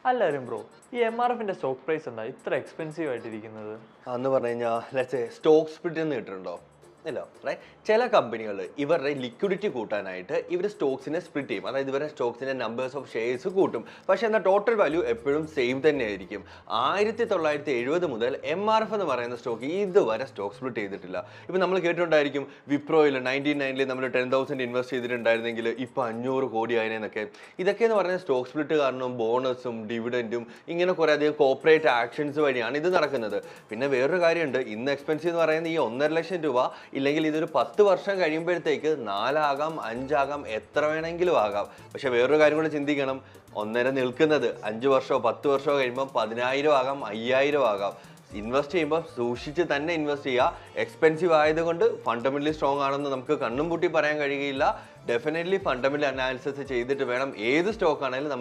അല്ലാരും bro, ഈ MRFന്റെ stock price എന്താ ഇത്ര എക്സ്പെൻസീവ് ആയിട്ടിരിക്കുന്നത്? എന്ന് പറഞ്ഞു കഴിഞ്ഞാൽ ലെറ്റ്സ് സ്റ്റോക്ക് സ്പ്ലിറ്റ് എന്ന് കേട്ടിട്ടുണ്ടോ? ഇല്ല റൈറ്റ്. ചില കമ്പനികൾ ഇവരുടെ ലിക്വിഡിറ്റി കൂട്ടാനായിട്ട് ഇവർ സ്റ്റോക്സിനെ സ്പ്ലിറ്റ് ചെയ്യും. അതായത് ഇവരുടെ സ്റ്റോക്സിന്റെ നമ്പേഴ്സ് ഓഫ് ഷെയർസ് കൂട്ടും. പക്ഷേ എന്നാൽ ടോട്ടൽ വാല്യൂ എപ്പോഴും സെയിം തന്നെയായിരിക്കും. 1970 മുതൽ MRF എന്ന് പറയുന്ന സ്റ്റോക്ക് ഇതുവരെ സ്റ്റോക്ക് സ്പ്ലിറ്റ് ചെയ്തിട്ടില്ല. ഇപ്പം നമ്മൾ കേട്ടിട്ടുണ്ടായിരിക്കും വിപ്രോയിൽ 1999 നമ്മൾ 10,000 ഇൻവെസ്റ്റ് ചെയ്തിട്ടുണ്ടായിരുന്നെങ്കിൽ ഇപ്പം 500 കോടി ആയതിനൊക്കെ. ഇതൊക്കെ എന്ന് പറയുന്ന സ്റ്റോക്ക് സ്പ്ലിറ്റ് കാരണം ബോണസും ഡിവിഡൻറ്റും ഇങ്ങനെ കുറേ അധികം കോർപ്പറേറ്റ് ആക്ഷൻസ് വഴിയാണ് ഇത് നടക്കുന്നത്. പിന്നെ വേറൊരു കാര്യമുണ്ട്, ഇന്ന് എക്സ്പെൻസീവ് എന്ന് പറയുന്നത് ഈ 1.5 ലക്ഷം രൂപ ഇല്ലെങ്കിൽ ഇതൊരു 10 വർഷം കഴിയുമ്പോഴത്തേക്ക് 4 ആകാം 5 ആകാം എത്ര വേണമെങ്കിലും ആകാം. പക്ഷെ വേറൊരു കാര്യം കൂടെ ചിന്തിക്കണം, 1.5 നിൽക്കുന്നത് 5 വർഷമോ 10 വർഷമോ കഴിയുമ്പോൾ 10,000 ആകാം 5,000 ആകാം. ഇൻവെസ്റ്റ് ചെയ്യുമ്പോൾ സൂക്ഷിച്ച് തന്നെ ഇൻവെസ്റ്റ് ചെയ്യുക. എക്സ്പെൻസീവ് ആയതുകൊണ്ട് ഫണ്ടമെന്റലി സ്ട്രോങ് ആണെന്ന് നമുക്ക് കണ്ണും പൂട്ടി പറയാൻ കഴിയുകയില്ല. ഡെഫിനറ്റ്ലി ഫണ്ടമെന്റൽ അനാലിസിസ് ചെയ്തിട്ട് വേണം ഏത് സ്റ്റോക്ക് ആണെങ്കിലും